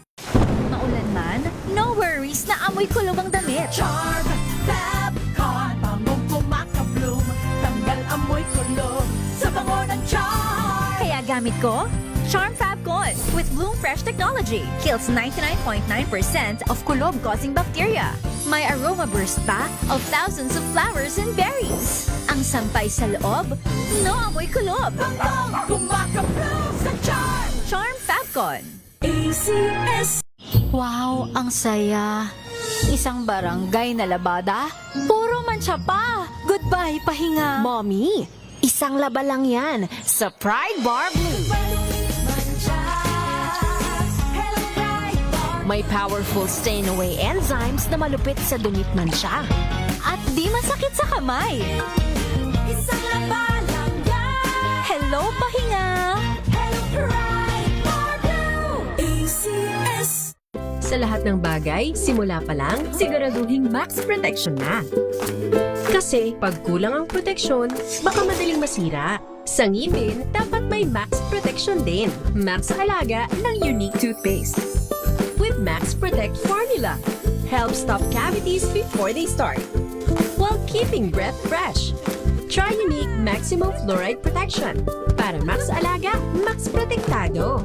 Maulan man, no worries na amoy kulog ang damit. Charm Fabcon. Bangong kumakabloom. Tanggal amoy kulog sa bango ng charm. Kaya gamit ko, Charm Fabcon with Bloom Fresh technology. Kills 99.9% of kulob-causing bacteria. May aroma burst pa of thousands of flowers and berries. Ang sampay sa loob, no amoy kulob. Bangong kumakabloom sa charm. Charm Fabcon. ACS. Wow, ang saya. Isang barangay na labada, puro mancha pa. Goodbye, pahinga. Mommy, isang laba lang yan sa Pride Bar Blue. May powerful stain-away enzymes na malupit sa dumit mancha. At di masakit sa kamay. Isang laba lang yan. Hello, pahinga. Hello, Pride Bar Blue. ACS. Sa lahat ng bagay, simula pa lang, siguraduhing max protection na. Kasi pag kulang ang proteksyon, baka madaling masira. Sa ngipin, dapat may max protection din. Max Alaga ng Unique Toothpaste. With Max Protect Formula. Help stop cavities before they start. While keeping breath fresh. Try Unique Maximum Fluoride Protection. Para Max Alaga, Max Protektado.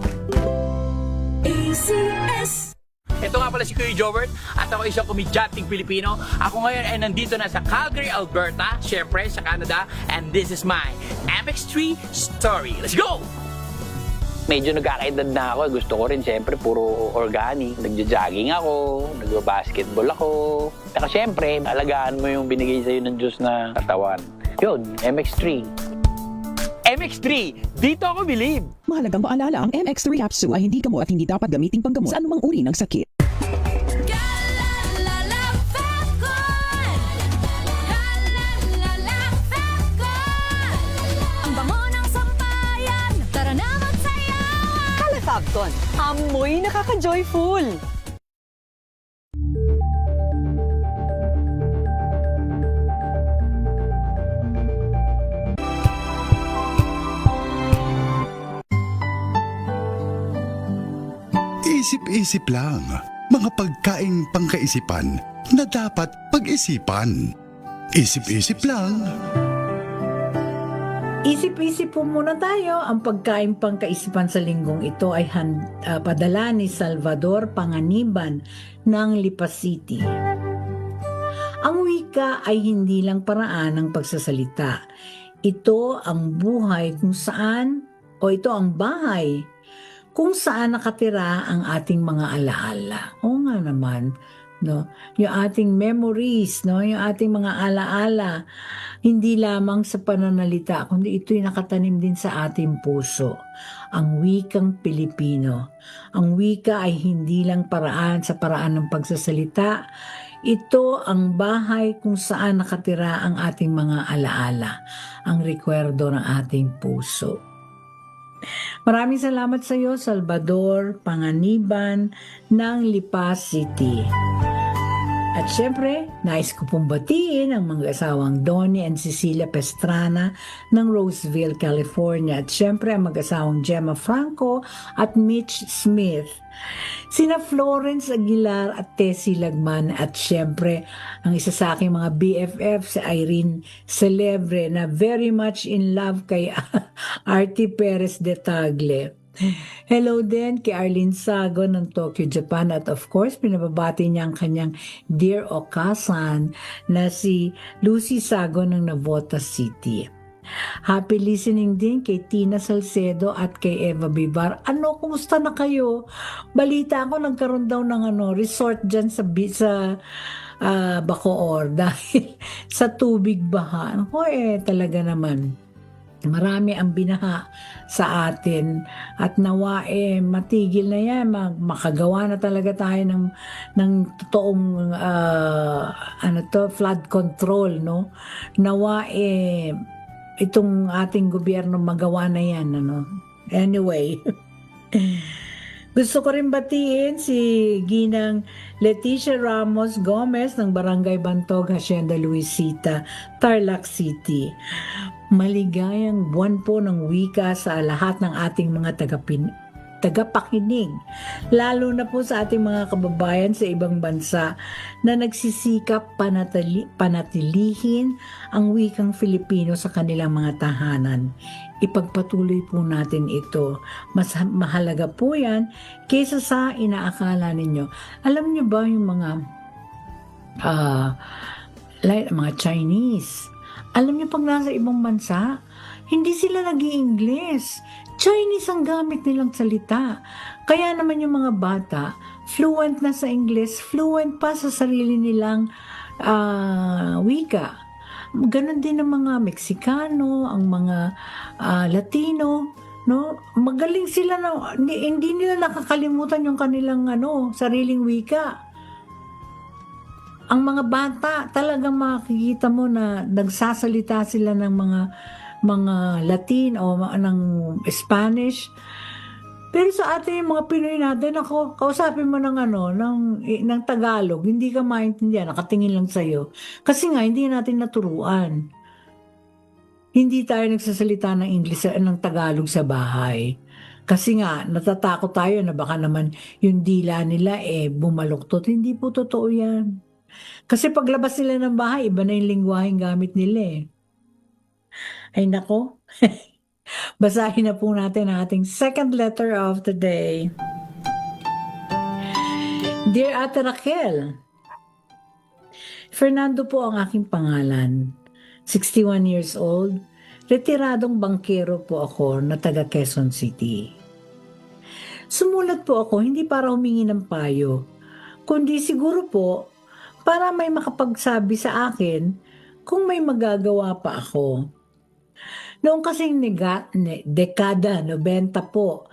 ACS. Ito nga pala si Kuya Jobert at ako isang komedyanteng Pilipino. Ako ngayon ay nandito na sa Calgary, Alberta, syempre sa Canada, and this is my MX3 story. Let's go! Medyo nagkakaedad na ako. Gusto ko rin syempre puro organic. Nagja-jogging ako, nagba-basketball ako. Saka syempre, alagaan mo yung binigay sa'yo ng Diyos na katawan. Yun, MX3. MX3, dito ako believe. Mahalagang paalala, ang MX3 capsule ay hindi gamot at hindi dapat gamiting panggamot sa anumang uri ng sakit. Fabcon, amoy nakaka-joyful. Isip-isip lang, mga pagkaing pangkaisipan na dapat pag-isipan. Isip-isip lang. Isip-isip po muna tayo. Ang pagkain pangkaisipan sa linggong ito ay padala ni Salvador Panganiban ng Lipa City. Ang wika ay hindi lang paraan ng pagsasalita. Ito ang buhay kung saan, o ito ang bahay kung saan nakatira ang ating mga alaala. Oo nga naman, no? Yung ating memories, no? Yung ating mga alaala, hindi lamang sa pananalita, kundi ito'y nakatanim din sa ating puso. Ang wikang Pilipino. Ang wika ay hindi lang paraan sa paraan ng pagsasalita. Ito ang bahay kung saan nakatira ang ating mga alaala, ang rekwerdo ng ating puso. Maraming salamat sa iyo, Salvador Panganiban ng Lipa City. At syempre, nais ko pong batiin ang mga asawang Donnie and Cecilia Pastrana ng Roseville, California. At syempre, ang mag-asawang Gemma Franco at Mitch Smith. Sina Florence Aguilar at Tessie Lagman. At syempre, ang isa sa aking mga BFF, si Irene Celebre, na very much in love kay Artie Perez de Tagle. Hello din kay Arlene Sago ng Tokyo, Japan, at of course pinababati niya ang kanyang dear Okasan na si Lucy Sago ng Navotas City. Happy listening din kay Tina Salcedo at kay Eva Bibar. Ano, kumusta na kayo? Balita ko nagkaroon daw ng resort dyan sa Bacoor dahil sa tubig baha. Talaga naman. Marami ang binaha sa atin at nawa matigil na yan, makagawa na talaga tayo ng totoong flood control, no? Nawa itong ating gobyerno magawa na yan, ano? Anyway, Gusto ko rin batiin si Ginang Leticia Ramos Gomez ng Barangay Bantog, Hacienda Luisita, Tarlac City. Maligayang buwan po ng wika sa lahat ng ating mga tagapakinig, lalo na po sa ating mga kababayan sa ibang bansa na nagsisikap panatilihin ang wikang Filipino sa kanilang mga tahanan. Ipagpatuloy po natin ito. Mas mahalaga po yan kaysa sa inaakala ninyo. Alam niyo ba yung mga mga Chinese? Alam niyo pag nasa ibang bansa, hindi sila nag-i-English. Chinese ang gamit nilang salita. Kaya naman yung mga bata, fluent na sa English, fluent pa sa sarili nilang wika. Ganon din ang mga Meksikano, ang mga Latino, no? Magaling sila na hindi nila nakakalimutan yung kanilang sariling wika. Ang mga bata, talagang makikita mo na nagsasalita sila ng mga Latin o ng Spanish. Pero sa atin, yung mga Pinoy natin, ako, kausapin mo ng Tagalog, hindi ka maintindihan, nakatingin lang sa'yo. Kasi nga, hindi natin naturuan. Hindi tayo nagsasalita ng English, ng Tagalog sa bahay. Kasi nga, natatakot tayo na baka naman yung dila nila bumaluktot. Hindi po totoo yan. Kasi paglabas nila ng bahay, iba na yung lingwaheng gamit nila Ay nako. Basahin na po natin ang ating second letter of the day. Dear Ate Raquel, Fernando po ang aking pangalan. 61 years old, retiradong bangkero po ako na taga Quezon City. Sumulat po ako hindi para humingi ng payo, kundi siguro po para may makapagsabi sa akin kung may magagawa pa ako. Noong kasing dekada 90 po,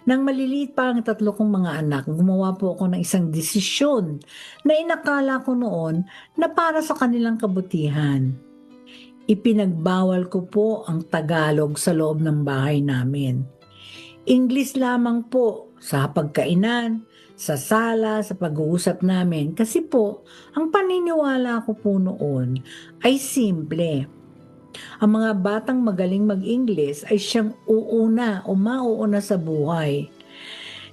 nang maliliit pa ang 3 kong mga anak, gumawa po ako ng isang desisyon na inakala ko noon na para sa kanilang kabutihan. Ipinagbawal ko po ang Tagalog sa loob ng bahay namin. English lamang po sa pagkainan, sa sala, sa pag-uusap namin. Kasi po, ang paniniwala ko po noon ay simple. Ang mga batang magaling mag-Ingles ay siyang uuna o mauuna sa buhay.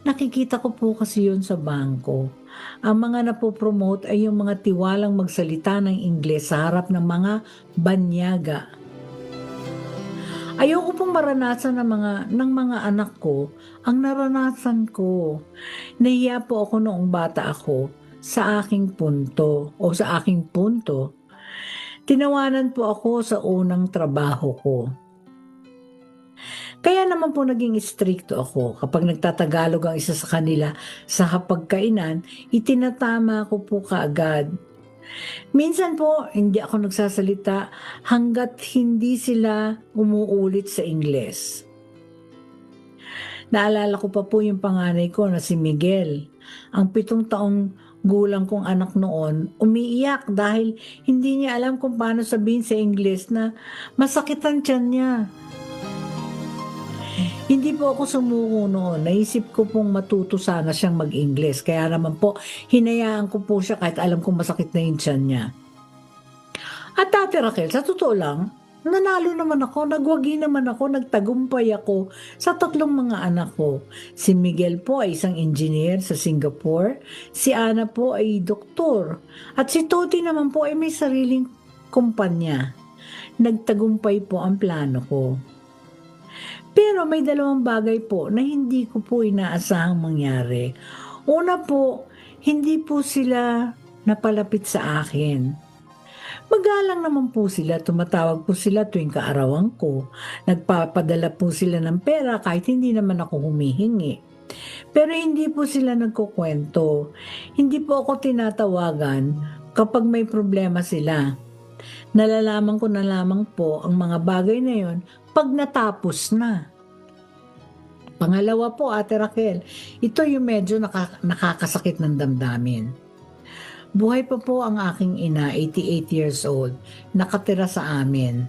Nakikita ko po kasi yun sa bangko. Ang mga napopromote ay yung mga tiwalang magsalita ng Ingles sa harap ng mga banyaga. Ayoko pong maranasan ng mga anak ko ang naranasan ko. Nahiya po ako noong bata ako sa aking punto o sa aking punto. Tinawanan po ako sa unang trabaho ko. Kaya naman po naging stricto ako. Kapag nagtatagalog ang isa sa kanila sa hapagkainan, itinatama ko po kaagad. Minsan po, hindi ako nagsasalita hanggat hindi sila umuulit sa Ingles. Naalala ko pa po yung panganay ko na si Miguel. Ang 7 taong gulang kong anak noon, umiiyak dahil hindi niya alam kung paano sabihin sa Ingles na masakit ang tiyan niya. Hindi po ako sumuko noon. Naisip ko pong matuto sana siyang mag-Ingles. Kaya naman po, hinayaan ko po siya kahit alam kong masakit na yung tiyan niya. At Ate Raquel, sa totoo lang, nanalo naman ako, nagwagi naman ako, nagtagumpay ako sa 3 mga anak ko. Si Miguel po ay isang engineer sa Singapore, si Ana po ay doktor, at si Toti naman po ay may sariling kumpanya. Nagtagumpay po ang plano ko. Pero may 2 bagay po na hindi ko po inaasahang mangyari. Una po, hindi po sila napalapit sa akin. Magalang naman po sila, tumatawag po sila tuwing kaarawan ko. Nagpapadala po sila ng pera kahit hindi naman ako humihingi. Pero hindi po sila nagkukwento. Hindi po ako tinatawagan kapag may problema sila. Nalalaman ko na lamang po ang mga bagay na yon pag natapos na. Pangalawa po, Ate Raquel, ito yung medyo nakakasakit ng damdamin. Buhay pa po ang aking ina, 88 years old, nakatira sa amin.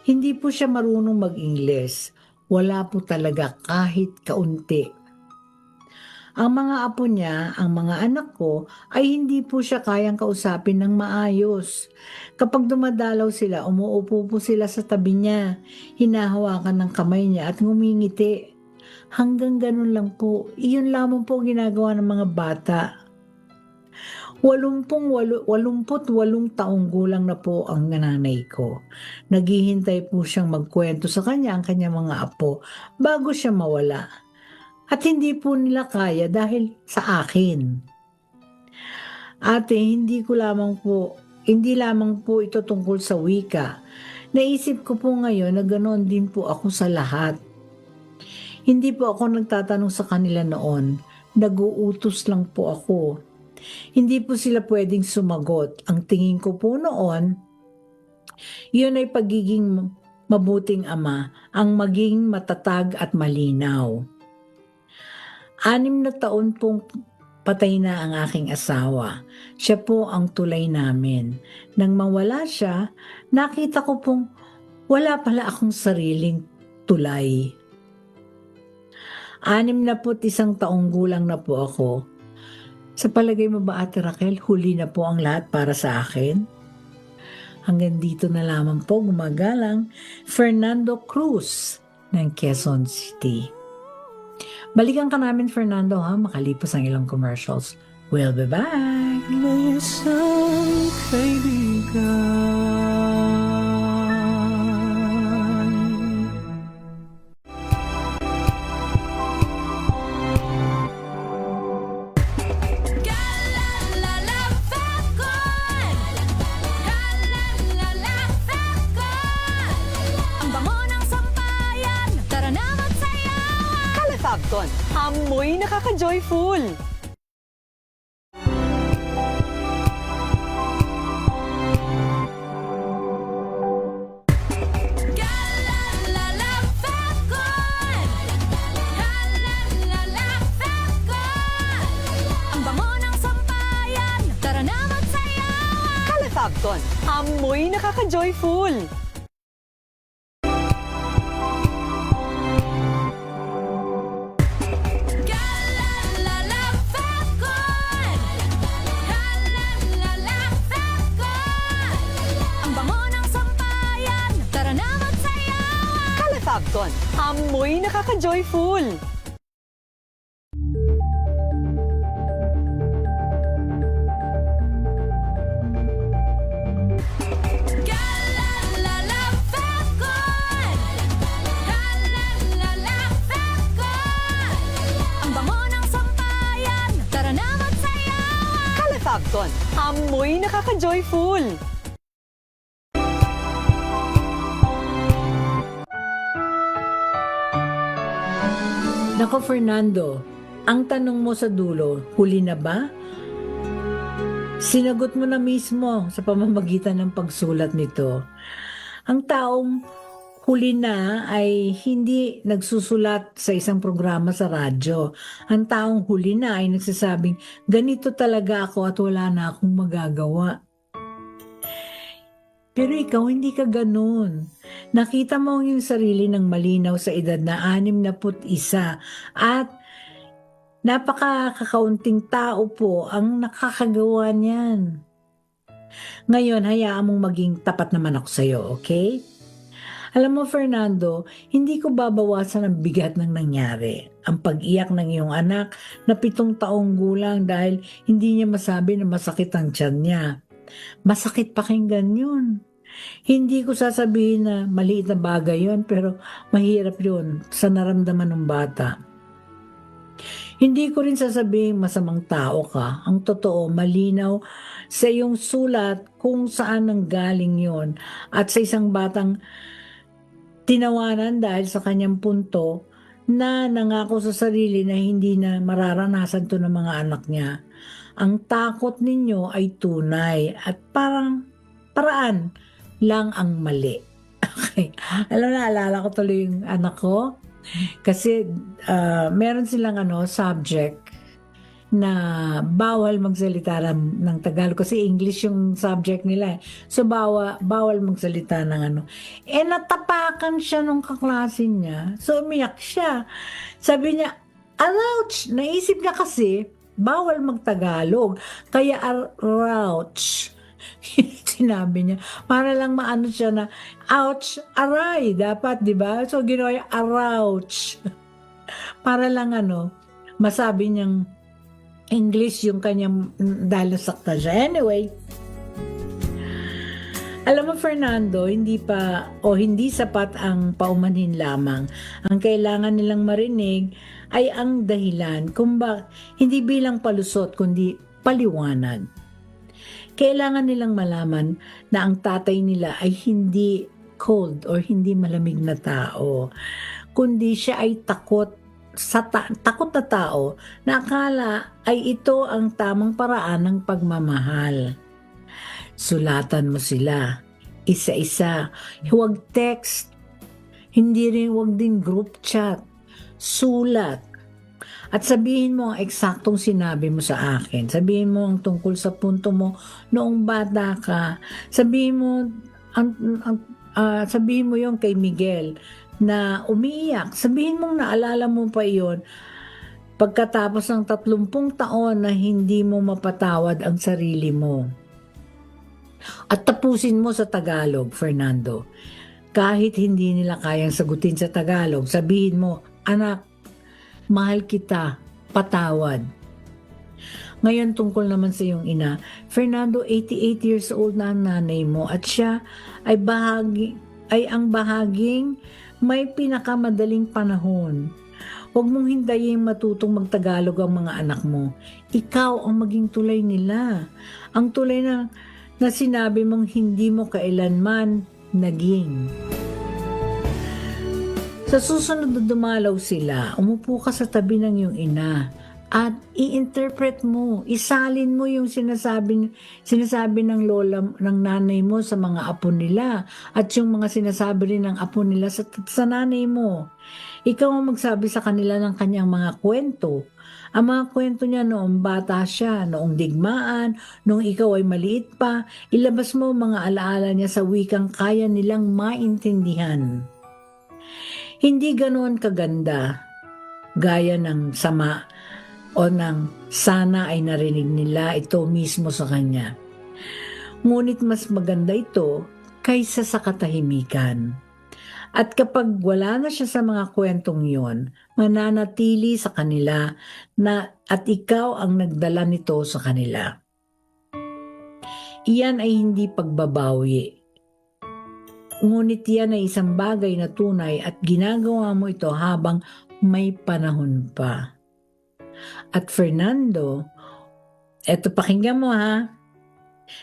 Hindi po siya marunong mag-Ingles. Wala po talaga kahit kaunti. Ang mga apo niya, ang mga anak ko, ay hindi po siya kayang kausapin ng maayos. Kapag dumadalaw sila, umuupo po sila sa tabi niya, hinahawakan ng kamay niya at ngumingiti. Hanggang ganun lang po, iyon lamang po ginagawa ng mga bata. 88 taong gulang na po ang nanay ko. Naghihintay po siyang magkwento sa kanya ang kanyang mga apo bago siya mawala. At hindi po nila kaya dahil sa akin. Ate, hindi lamang po ito tungkol sa wika. Naisip ko po ngayon na ganoon din po ako sa lahat. Hindi po ako nagtatanong sa kanila noon. Nag-uutos lang po ako. Hindi po sila pwedeng sumagot. Ang tingin ko po noon, yun ay pagiging mabuting ama, ang maging matatag at malinaw. 6 na taon pong patay na ang aking asawa. Siya po ang tulay namin. Nang mawala siya, nakita ko pong wala pala akong sariling tulay. 61 taong gulang na po ako. Sa palagay mo ba, Ate Raquel, huli na po ang lahat para sa akin? Hanggang dito na lamang po gumagalang Fernando Cruz ng Quezon City. Balikan ka namin, Fernando, ha? Makalipas ang ilang commercials. We'll be back! May isang kaibigan. Ang bango ng sampayan, tara na magsayawan. Calefabcon, amoy nakaka-joyful. Ang bango ng sampayan, tara na magsayawan. Calefabcon, amoy nakaka-joyful. Ang bango ng sampayan, tara na magsayawan. Calefabcon, amoy nakaka-joyful. Ang bango ng sampayan, tara na magsayawan. Calefabcon, amoy nakaka-joyful. Nako, Fernando, ang tanong mo sa dulo, huli na ba? Sinagot mo na mismo sa pamamagitan ng pagsulat nito. Ang taong huli na ay hindi nagsusulat sa isang programa sa radyo. Ang taong huli na ay nagsasabing, ganito talaga ako at wala na akong magagawa. Pero ikaw, hindi ka ganun. Nakita mo ang iyong sarili ng malinaw sa edad na 61 at napakakaunting tao po ang nakakagawa niyan. Ngayon, hayaan mong maging tapat naman ako sa iyo, okay? Alam mo, Fernando, hindi ko babawasan ang bigat ng nangyari. Ang pag-iyak ng iyong anak na 7 taong gulang dahil hindi niya masabi na masakit ang tiyan niya. Masakit pakinggan yun. Hindi ko sasabihin na maliit na bagay yun, pero mahirap yun sa naramdaman ng bata. Hindi ko rin sasabihin masamang tao ka. Ang totoo, malinaw sa iyong sulat kung saan nanggaling yon at sa isang batang tinawanan dahil sa kanyang punto na nangako sa sarili na hindi na mararanasan to ng mga anak niya. Ang takot ninyo ay tunay at paraan lang ang mali. Okay. Alam na, alala ko tuloy yung anak ko. Kasi meron silang subject na bawal magsalita ng Tagalog kasi English yung subject nila. So bawal magsalita ng natapakan siya nung kaklase niya. So umiyak siya. Sabi niya, Arouch! Naisip niya kasi, bawal magtagalog. Kaya arouch. Sinabi niya. Para lang maano siya na, ouch, aray. Dapat, di ba? So, ginawa niya, arouch. Para lang masabi niyang English yung kanyang dahil nasakta siya. Anyway, alam mo Fernando, hindi sapat ang paumanhin lamang. Ang kailangan nilang marinig ay ang dahilan kung hindi bilang palusot kundi paliwanag. Kailangan nilang malaman na ang tatay nila ay hindi cold or hindi malamig na tao, kundi siya ay takot na tao na akala ay ito ang tamang paraan ng pagmamahal. Sulatan mo sila, isa-isa. Huwag text, huwag din group chat. Sulat. At sabihin mo ang eksaktong sinabi mo sa akin. Sabihin mo ang tungkol sa punto mo noong bata ka. Sabihin mo yung kay Miguel na umiiyak. Sabihin mong naalala mo pa iyon pagkatapos ng 30 taon na hindi mo mapatawad ang sarili mo. At tapusin mo sa Tagalog, Fernando. Kahit hindi nila kayang sagutin sa Tagalog, sabihin mo, anak, mahal kita, patawad. Ngayon tungkol naman sa iyong ina, Fernando, 88 years old na ang nanay mo at siya ay ang bahaging may pinakamadaling panahon. Huwag mong hintayin matutong magtagalog ang mga anak mo. Ikaw ang maging tulay nila. Ang tulay na sinabi mong hindi mo kailanman naging. Sa susunod na dumalaw sila, umupo ka sa tabi ng iyong ina at i-interpret mo, isalin mo yung sinasabi ng lola, ng nanay mo sa mga apo nila at yung mga sinasabi rin ng apo nila sa nanay mo. Ikaw ang magsabi sa kanila ng kanyang mga kwento. Ang mga kwento niya noong bata siya, noong digmaan, noong ikaw ay maliit pa, ilabas mo mga alaala niya sa wikang kaya nilang maintindihan. Hindi ganoon kaganda, gaya ng sama o ng sana ay narinig nila ito mismo sa kanya. Ngunit mas maganda ito kaysa sa katahimikan. At kapag wala na siya sa mga kwentong yon, mananatili sa kanila at ikaw ang nagdala nito sa kanila. Iyan ay hindi pagbabawi. Ngunit yan ay isang bagay na tunay at ginagawa mo ito habang may panahon pa. At Fernando, eto pakinggan mo ha.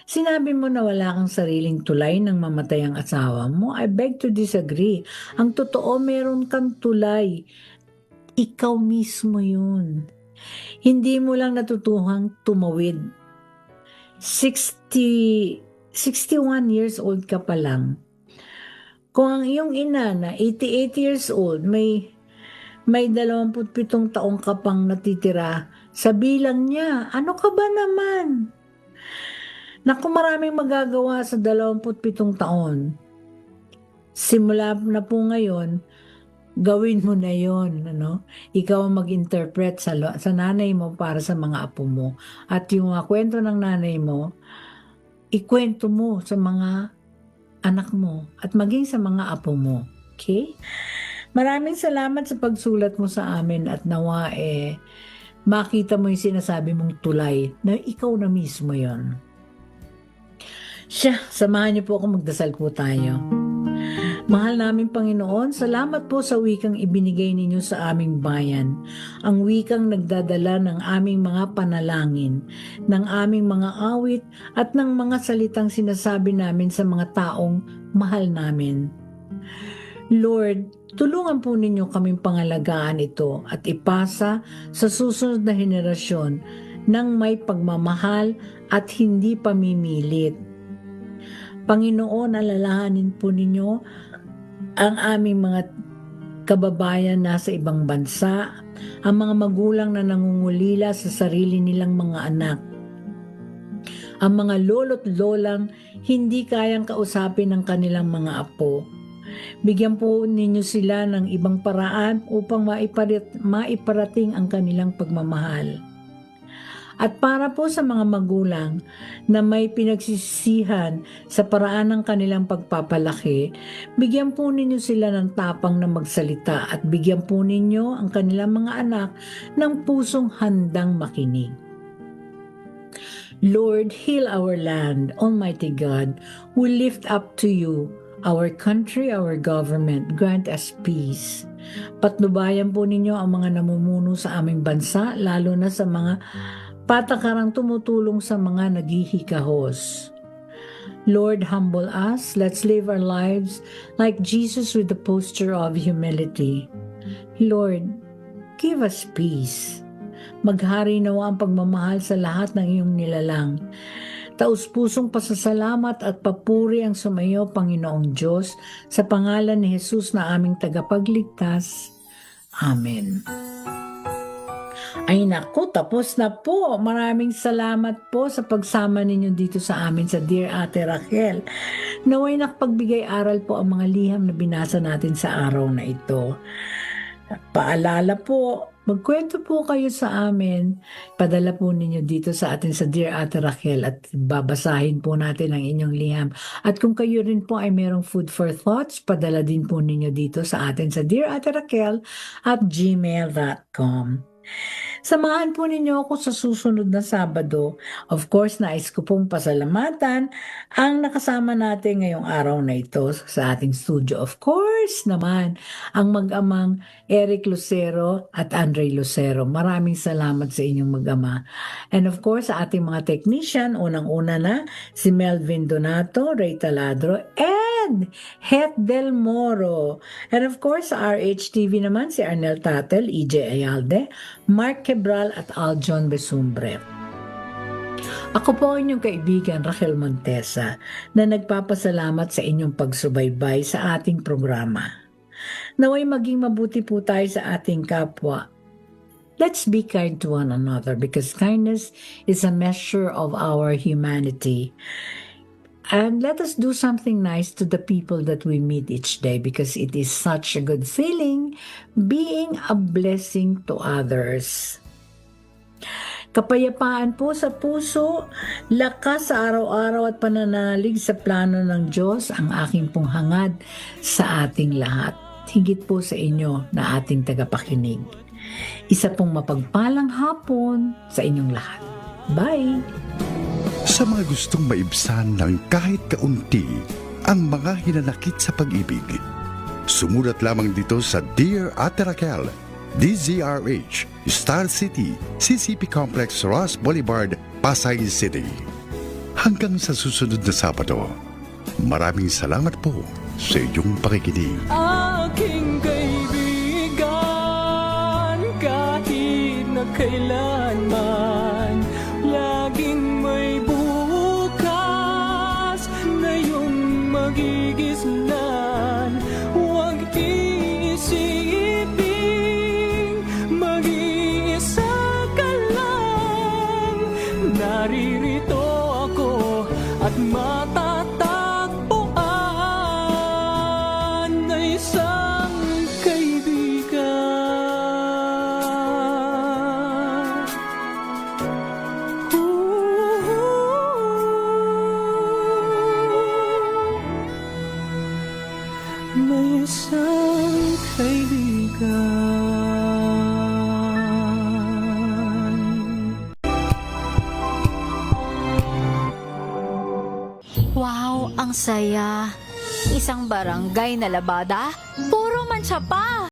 Sinabi mo na wala kang sariling tulay nang mamatay ang asawa mo. I beg to disagree. Ang totoo, meron kang tulay. Ikaw mismo yun. Hindi mo lang natutuhang tumawid. 61 years old ka pa lang. Kung ang iyong ina na 88 years old, may 27 taong ka pang natitira sa bilang niya, ano ka ba naman? Naku, maraming magagawa sa 27 taon. Simula na po ngayon, gawin mo na yon, Ikaw ang mag-interpret sa nanay mo para sa mga apo mo. At yung kwento ng nanay mo, ikwento mo sa mga anak mo at maging sa mga apo mo. Okay? Maraming salamat sa pagsulat mo sa amin at nawa makita mo yung sinasabi mong tulay na ikaw na mismo yon. Samahan niyo po ako, magdasal po tayo. Mahal naming Panginoon, salamat po sa wikang ibinigay ninyo sa aming bayan. Ang wikang nagdadala ng aming mga panalangin, ng aming mga awit at ng mga salitang sinasabi namin sa mga taong mahal namin. Lord, tulungan po ninyo kaming pangalagaan ito at ipasa sa susunod na henerasyon ng may pagmamahal at hindi pamimilit. Panginoon, alalahanin po ninyo ang aming mga kababayan nasa ibang bansa, ang mga magulang na nangungulila sa sarili nilang mga anak, ang mga lolo't lolang hindi kayang kausapin ng kanilang mga apo, Bigyan po ninyo sila ng ibang paraan upang maiparating ang kanilang pagmamahal. At para po sa mga magulang na may pinagsisihan sa paraan ng kanilang pagpapalaki, bigyan po ninyo sila ng tapang na magsalita at bigyan po ninyo ang kanilang mga anak ng pusong handang makinig. Lord, heal our land, Almighty God. We lift up to you our country, our government. Grant us peace. Patnubayan po ninyo ang mga namumuno sa aming bansa, lalo na sa mga patakarang tumutulong sa mga naghihikahos. Lord, humble us. Let's live our lives like Jesus with the posture of humility. Lord, give us peace. Maghari nawa ang pagmamahal sa lahat ng iyong nilalang. Taus-pusong pasasalamat at papuri ang sumayo, Panginoong Diyos, sa pangalan ni Jesus na aming tagapagligtas. Amen. Ay naku, tapos na po. Maraming salamat po sa pagsama ninyo dito sa amin sa Dear Ate Raquel. Naway nakapagbigay aral po ang mga liham na binasa natin sa araw na ito. Paalala po, magkwento po kayo sa amin. Padala po ninyo dito sa atin sa Dear Ate Raquel at babasahin po natin ang inyong liham. At kung kayo rin po ay merong food for thoughts, padala din po ninyo dito sa atin sa Dear Ate Raquel at gmail.com. Samahan po ninyo ako sa susunod na Sabado. Of course, nais ko pong pasalamatan ang nakasama natin ngayong araw na ito sa ating studio. Of course naman, ang mag-amang Eric Lucero at Andre Lucero. Maraming salamat sa inyong mag-ama. And of course, sa ating mga technician, unang-una na si Melvin Donato, Ray Taladro, and Het Del Moro. And of course, sa RHTV naman, si Arnel Tatel, EJ Ayalde, Mark Quebral at Aljon Besumbre. Ako po ang inyong kaibigan Raquel Montesa na nagpapasalamat sa inyong pagsubaybay sa ating programa. Naway maging mabuti po tayo sa ating kapwa. Let's be kind to one another because kindness is a measure of our humanity. And let us do something nice to the people that we meet each day because it is such a good feeling being a blessing to others. Kapayapaan po sa puso, lakas sa araw-araw at pananalig sa plano ng Diyos ang aking pong hangad sa ating lahat. Higit po sa inyo na ating tagapakinig. Isa pong mapagpalang hapon sa inyong lahat. Bye! Sa mga gustong maibsan ng kahit kaunti ang mga hinanakit sa pag-ibig, sumulat lamang dito sa Dear Ate Raquel, DZRH, Star City, CCP Complex, Ross Boulevard, Pasay City. Hanggang sa susunod na Sabado, maraming salamat po sa inyong pakikinig. Aking kaibigan, kahit na kailanman, laging may bukas na iyong magigisnan. Huwag iisipin, mag-iisa ka lang. Naririto ako at matatagpuan na isang kaibigan. May isang kaibigan. Wow, ang saya. Isang barangay na labada, puro mancha pa.